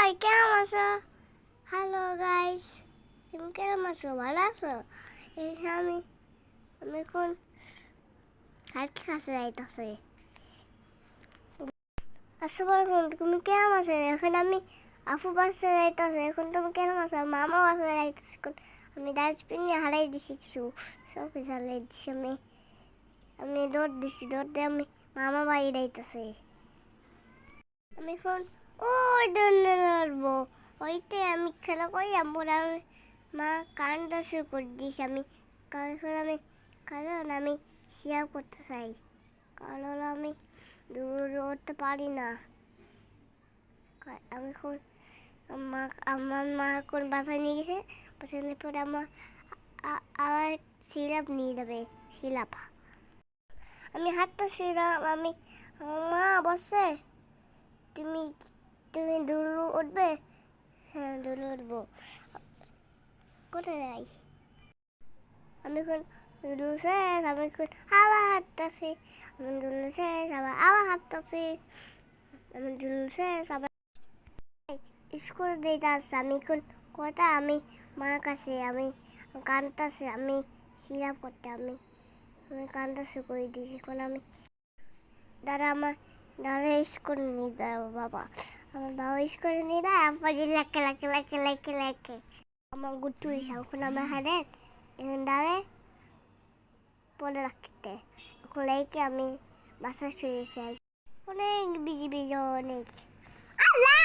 High, কেমন আছো? Hello guys, তুমি কেমন আছো? ভালো আছো? এই যে আমি আমি এখন হাইট কাছে যাইতেছি। আসসালামু আলাইকুম, তুমি কেমন আছো? এখন আমি আফু বাসে যাইতেছি। এখন তুমি কেমন আছো? মামা বাসে যাইতেছি। এখন আমি ডাস্টবিন নিয়ে হারাই দিছি কিছু, সব কিছু হারাই দিছি। আমি দৌড় দিছি, দৌড় দিয়ে আমি মামা বাড়ি যাইতেছি। আমি এখন ওই দৌড়ে দৌড়বো, ওইতে আমি খেলা করি। আমি মা কারেন্টটা শুরু করে দিয়েছি। কারণ আমি শেয়ার করতে চাই, কারণ আমি দৌড়তে পারি না। আমি এখন আমার মা এখন বাসায় নিয়ে গেছে। বাসায় নিয়ে পরে আবার সিরাপ নিয়ে যাবে, সিরাপ। আমি হাঁটতেছিলাম, মা বসে, তুমি তুমি দৌড় উঠবে? হ্যাঁ, দৌড় উঠবো। কোথায় যাই? আমি এখন দৌড় শেষ, আমি এখন আবার হাঁটতেছি। আমি দৌড় শেষ, আবার হাঁটতেছি। আমি দৌড় শেষ, আবার স্কুল দিতে আসছে। আমি এখন আমি মার কাছে আমি কানতেছি। আমি সিরাপ করতে আমি কানতেছি করে দিয়েছি। এখন আমি দাদা স্কুল নিয়ে দেয় বাবা। আমার বাবা স্কুলে নিয়ে দেয়। আমার লেখে লেখে লেখে লেখে লেখে আমার গুট্টু এসে এখন আমার হাতে এখন দাঁড়ে পড়ে রাখতে। এখন লেখে আমি বাসা শুয়েছি। অনেক বিজি বিজি, অনেক আল্লাহ